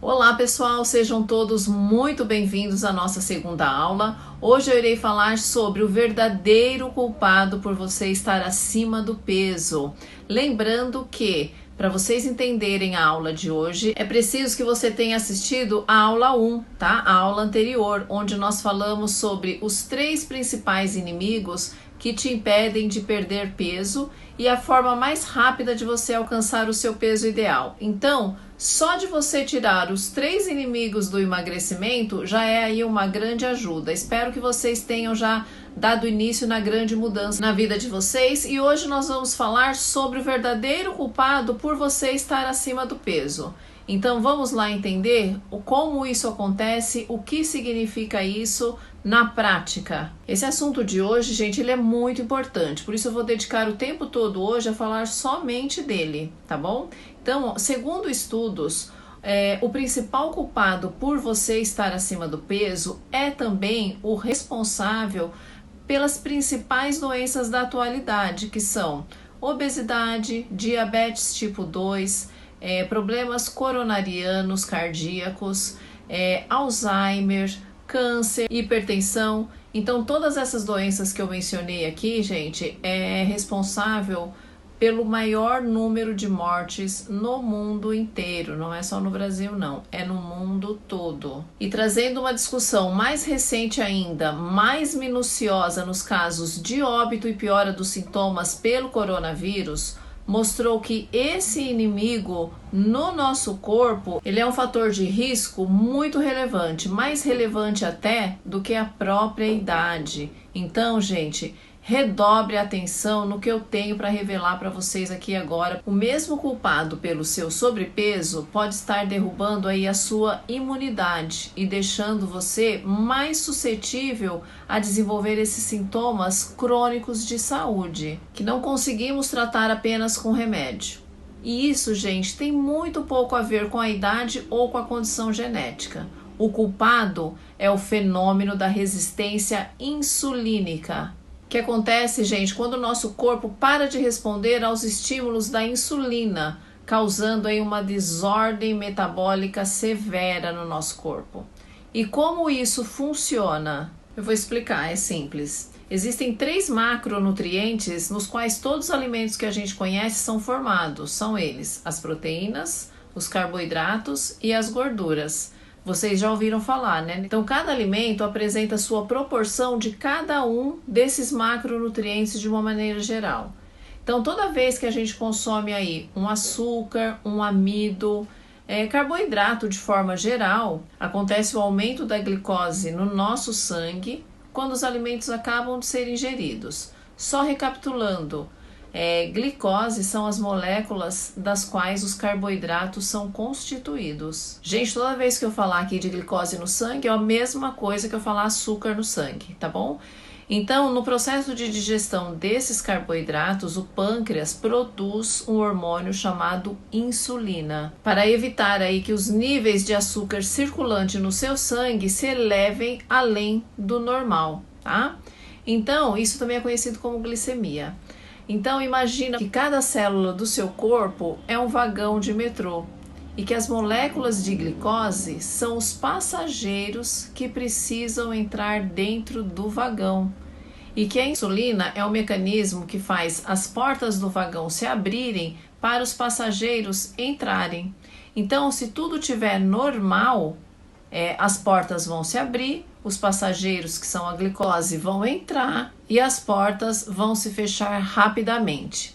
Olá pessoal, sejam todos muito bem-vindos à nossa segunda aula. Hoje eu irei falar sobre o verdadeiro culpado por você estar acima do peso. Lembrando que, para vocês entenderem a aula de hoje, é preciso que você tenha assistido a aula 1, tá? A aula anterior, onde nós falamos sobre os 3 principais inimigos que te impedem de perder peso e a forma mais rápida de você alcançar o seu peso ideal. Então, só de você tirar os 3 inimigos do emagrecimento já é aí uma grande ajuda. Espero que vocês tenham já dado início na grande mudança na vida de vocês e hoje nós vamos falar sobre o verdadeiro culpado por você estar acima do peso. Então vamos lá entender como isso acontece, o que significa isso na prática. Esse assunto de hoje, gente, ele é muito importante, por isso eu vou dedicar o tempo todo hoje a falar somente dele, tá bom? Então, segundo estudos, o principal culpado por você estar acima do peso é também o responsável pelas principais doenças da atualidade, que são obesidade, diabetes tipo 2, problemas coronarianos, cardíacos, Alzheimer, câncer, hipertensão. Então, todas essas doenças que eu mencionei aqui, gente, é responsável pelo maior número de mortes no mundo inteiro, não é só no Brasil não, é no mundo todo. E trazendo uma discussão mais recente ainda, mais minuciosa nos casos de óbito e piora dos sintomas pelo coronavírus, mostrou que esse inimigo no nosso corpo, ele é um fator de risco muito relevante, mais relevante até do que a própria idade. Então, gente, redobre a atenção no que eu tenho para revelar para vocês aqui agora. O mesmo culpado pelo seu sobrepeso pode estar derrubando aí a sua imunidade e deixando você mais suscetível a desenvolver esses sintomas crônicos de saúde, que não conseguimos tratar apenas com remédio. E isso, gente, tem muito pouco a ver com a idade ou com a condição genética. O culpado é o fenômeno da resistência insulínica, que acontece, gente, quando o nosso corpo para de responder aos estímulos da insulina, causando aí uma desordem metabólica severa no nosso corpo. E como isso funciona? Eu vou explicar, é simples. Existem 3 macronutrientes nos quais todos os alimentos que a gente conhece são formados. São eles: as proteínas, os carboidratos e as gorduras. Vocês já ouviram falar, né? Então, cada alimento apresenta sua proporção de cada um desses macronutrientes de uma maneira geral. Então, toda vez que a gente consome aí um açúcar, um amido, carboidrato de forma geral, acontece o aumento da glicose no nosso sangue quando os alimentos acabam de ser ingeridos. Só recapitulando, glicose são as moléculas das quais os carboidratos são constituídos. Gente, toda vez que eu falar aqui de glicose no sangue, é a mesma coisa que eu falar açúcar no sangue, tá bom? Então, no processo de digestão desses carboidratos, o pâncreas produz um hormônio chamado insulina, para evitar aí que os níveis de açúcar circulante no seu sangue se elevem além do normal, tá? Então, isso também é conhecido como glicemia. Então, imagina que cada célula do seu corpo é um vagão de metrô e que as moléculas de glicose são os passageiros que precisam entrar dentro do vagão e que a insulina é o mecanismo que faz as portas do vagão se abrirem para os passageiros entrarem. Então, se tudo estiver normal, as portas vão se abrir, os passageiros, que são a glicose, vão entrar e as portas vão se fechar rapidamente.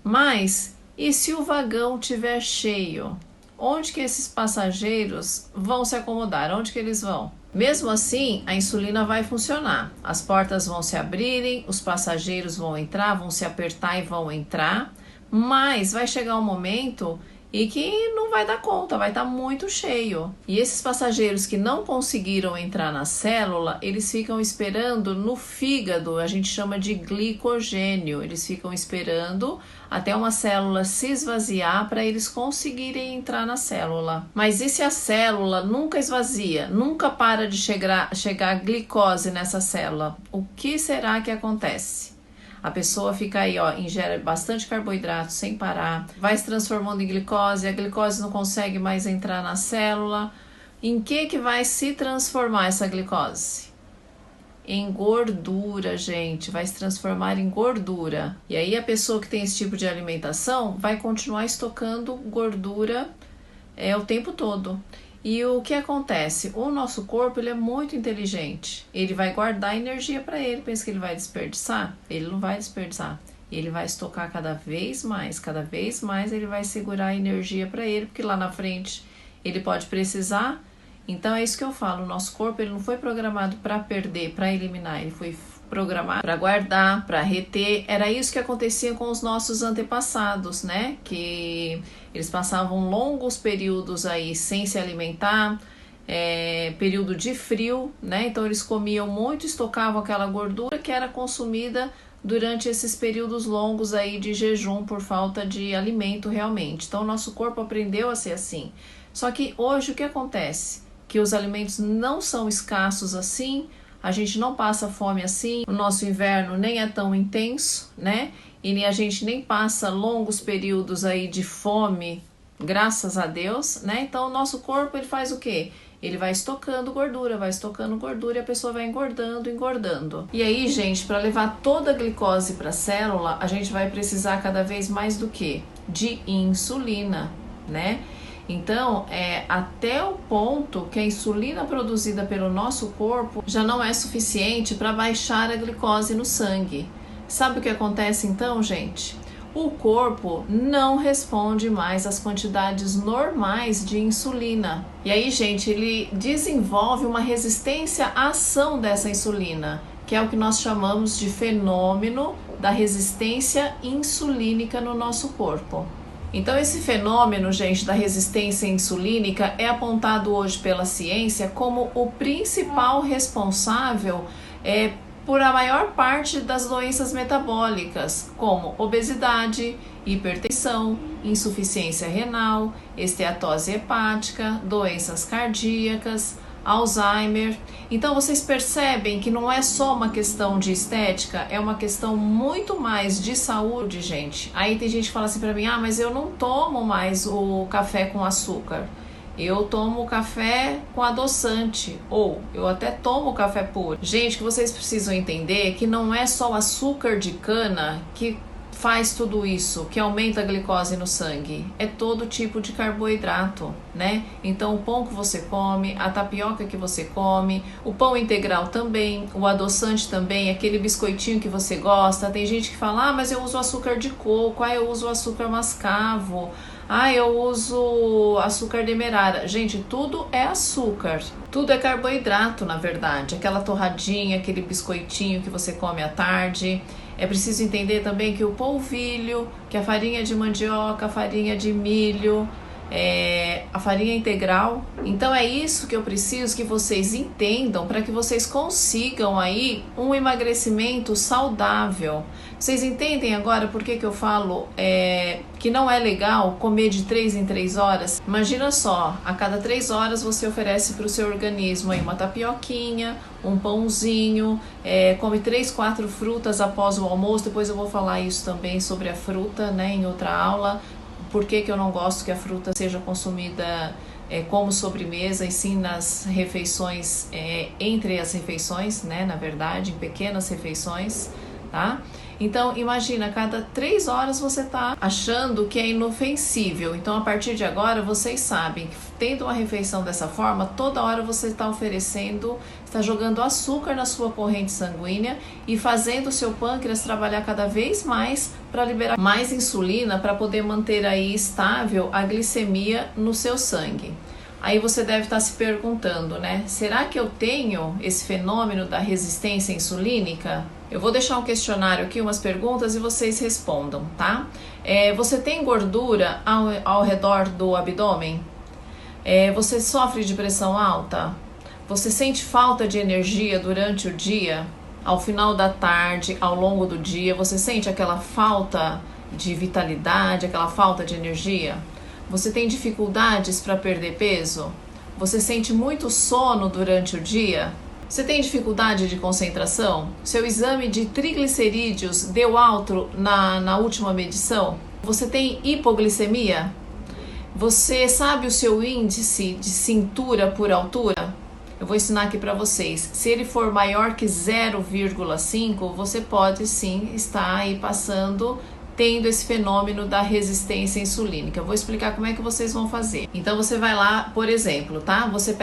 Mas, e se o vagão estiver cheio? Onde que esses passageiros vão se acomodar? Onde que eles vão? Mesmo assim, a insulina vai funcionar. As portas vão se abrirem, os passageiros vão entrar, vão se apertar e vão entrar, mas vai chegar um momento e que não vai dar conta, vai estar muito cheio. E esses passageiros que não conseguiram entrar na célula, eles ficam esperando no fígado, a gente chama de glicogênio. Eles ficam esperando até uma célula se esvaziar para eles conseguirem entrar na célula. Mas e se a célula nunca esvazia, nunca para de chegar glicose nessa célula? O que será que acontece? A pessoa fica aí, ó, ingere bastante carboidrato sem parar, vai se transformando em glicose, a glicose não consegue mais entrar na célula. Em que vai se transformar essa glicose? Em gordura, gente, vai se transformar em gordura. E aí a pessoa que tem esse tipo de alimentação vai continuar estocando gordura o tempo todo. E o que acontece? O nosso corpo, ele é muito inteligente. Ele vai guardar energia para ele. Pensa que ele vai desperdiçar? Ele não vai desperdiçar. Ele vai estocar cada vez mais ele vai segurar a energia para ele, porque lá na frente ele pode precisar. Então é isso que eu falo, o nosso corpo ele não foi programado para perder, para eliminar, ele foi programado para guardar, para reter. Era isso que acontecia com os nossos antepassados, né? Que eles passavam longos períodos aí sem se alimentar, período de frio, né? Então eles comiam muito, estocavam aquela gordura que era consumida durante esses períodos longos aí de jejum por falta de alimento realmente. Então o nosso corpo aprendeu a ser assim. Só que hoje o que acontece? Que os alimentos não são escassos assim, a gente não passa fome assim, o nosso inverno nem é tão intenso, né? E a gente nem passa longos períodos aí de fome, graças a Deus, né? Então o nosso corpo ele faz o quê? Ele vai estocando gordura e a pessoa vai engordando. E aí, gente, para levar toda a glicose para a célula, a gente vai precisar cada vez mais do quê? De insulina, né? Então, até o ponto que a insulina produzida pelo nosso corpo já não é suficiente para baixar a glicose no sangue. Sabe o que acontece então, gente? O corpo não responde mais às quantidades normais de insulina. E aí, gente, ele desenvolve uma resistência à ação dessa insulina, que é o que nós chamamos de fenômeno da resistência insulínica no nosso corpo. Então esse fenômeno, gente, da resistência insulínica é apontado hoje pela ciência como o principal responsável por a maior parte das doenças metabólicas, como obesidade, hipertensão, insuficiência renal, esteatose hepática, doenças cardíacas, Alzheimer. Então vocês percebem que não é só uma questão de estética, é uma questão muito mais de saúde, gente. Aí tem gente que fala assim pra mim, mas eu não tomo mais o café com açúcar. Eu tomo café com adoçante, ou eu até tomo café puro. Gente, o que vocês precisam entender é que não é só o açúcar de cana que faz tudo isso, que aumenta a glicose no sangue, é todo tipo de carboidrato, né? Então o pão que você come, a tapioca que você come, o pão integral também, o adoçante também, aquele biscoitinho que você gosta. Tem gente que fala, mas eu uso açúcar de coco, eu uso açúcar mascavo, eu uso açúcar demerara. Gente, tudo é açúcar, tudo é carboidrato na verdade, aquela torradinha, aquele biscoitinho que você come à tarde. É preciso entender também que o polvilho, que a farinha de mandioca, a farinha de milho, a farinha integral. Então é isso que eu preciso que vocês entendam para que vocês consigam aí um emagrecimento saudável. Vocês entendem agora por que eu falo que não é legal comer de 3 em 3 horas? Imagina só, a cada 3 horas você oferece para o seu organismo aí uma tapioquinha, um pãozinho, come 3, 4 frutas após o almoço. Depois eu vou falar isso também sobre a fruta, né, em outra aula. Por que eu não gosto que a fruta seja consumida como sobremesa e sim nas refeições, entre as refeições, né, na verdade, em pequenas refeições, tá? Então, imagina, a cada 3 horas você está achando que é inofensível. Então, a partir de agora, vocês sabem que tendo uma refeição dessa forma, toda hora você está oferecendo, está jogando açúcar na sua corrente sanguínea e fazendo o seu pâncreas trabalhar cada vez mais para liberar mais insulina para poder manter aí estável a glicemia no seu sangue. Aí você deve estar se perguntando, né? Será que eu tenho esse fenômeno da resistência insulínica? Eu vou deixar um questionário aqui, umas perguntas e vocês respondam, tá? Você tem gordura ao redor do abdômen? Você sofre de pressão alta? Você sente falta de energia durante o dia? Ao final da tarde, ao longo do dia, você sente aquela falta de vitalidade, aquela falta de energia? Você tem dificuldades para perder peso? Você sente muito sono durante o dia? Você tem dificuldade de concentração? Seu exame de triglicerídeos deu alto na última medição? Você tem hipoglicemia? Você sabe o seu índice de cintura por altura? Eu vou ensinar aqui para vocês. Se ele for maior que 0,5, você pode sim estar aí tendo esse fenômeno da resistência insulínica. Eu vou explicar como é que vocês vão fazer. Então você vai lá, por exemplo, tá? Você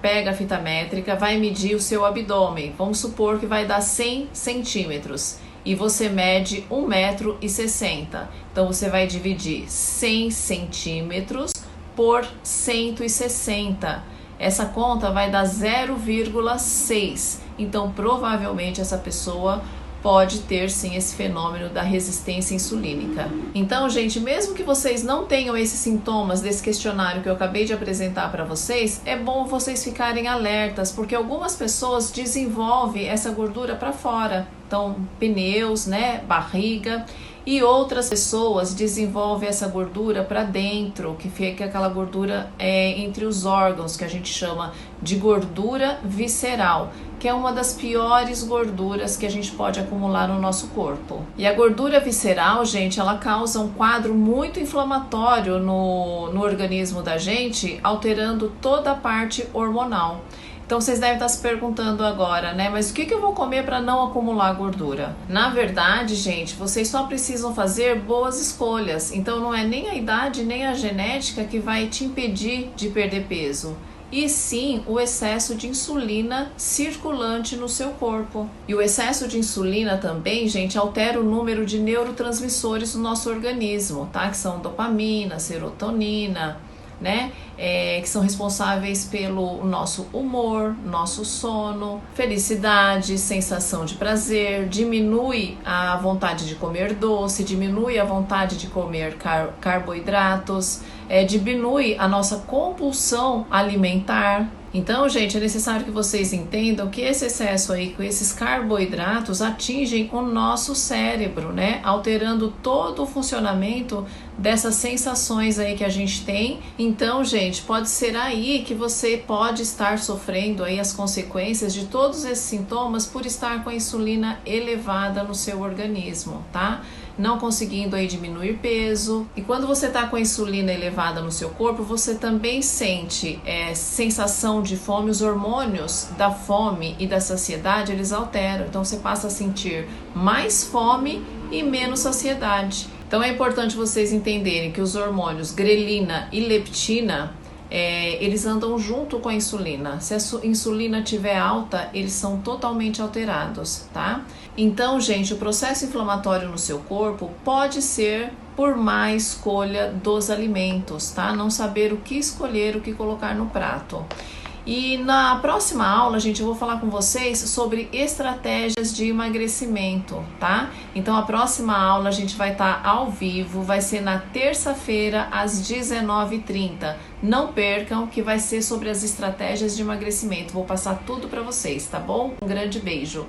pega a fita métrica, vai medir o seu abdômen. Vamos supor que vai dar 100 centímetros. E você mede 1,60 m. Então você vai dividir 100 centímetros por 160. Essa conta vai dar 0,6. Então provavelmente essa pessoa pode ter sim esse fenômeno da resistência insulínica. Então, gente, mesmo que vocês não tenham esses sintomas desse questionário que eu acabei de apresentar para vocês, é bom vocês ficarem alertas, porque algumas pessoas desenvolvem essa gordura para fora. Então, pneus, né, barriga, e outras pessoas desenvolvem essa gordura para dentro, que fica aquela gordura entre os órgãos, que a gente chama de gordura visceral, que é uma das piores gorduras que a gente pode acumular no nosso corpo. E a gordura visceral, gente, ela causa um quadro muito inflamatório no organismo da gente, alterando toda a parte hormonal. Então vocês devem estar se perguntando agora, né? Mas o que eu vou comer para não acumular gordura? Na verdade, gente, vocês só precisam fazer boas escolhas. Então não é nem a idade nem a genética que vai te impedir de perder peso, e sim o excesso de insulina circulante no seu corpo. E o excesso de insulina também, gente, altera o número de neurotransmissores no nosso organismo, tá? Que são dopamina, serotonina, né? Que são responsáveis pelo nosso humor, nosso sono, felicidade, sensação de prazer, diminui a vontade de comer doce, diminui a vontade de comer carboidratos, diminui a nossa compulsão alimentar. Então, gente, é necessário que vocês entendam que esse excesso aí com esses carboidratos atingem o nosso cérebro, né? Alterando todo o funcionamento dessas sensações aí que a gente tem. Então, gente, pode ser aí que você pode estar sofrendo aí as consequências de todos esses sintomas por estar com a insulina elevada no seu organismo, tá? Não conseguindo aí diminuir peso. E quando você está com a insulina elevada no seu corpo, você também sente sensação de fome. Os hormônios da fome e da saciedade, eles alteram. Então você passa a sentir mais fome e menos saciedade. Então é importante vocês entenderem que os hormônios grelina e leptina, eles andam junto com a insulina. Se a insulina estiver alta, eles são totalmente alterados, tá? Então, gente, o processo inflamatório no seu corpo pode ser por má escolha dos alimentos, tá? Não saber o que escolher, o que colocar no prato. E na próxima aula, gente, eu vou falar com vocês sobre estratégias de emagrecimento, tá? Então, a próxima aula a gente vai estar ao vivo, vai ser na terça-feira, às 19h30. Não percam, que vai ser sobre as estratégias de emagrecimento. Vou passar tudo para vocês, tá bom? Um grande beijo!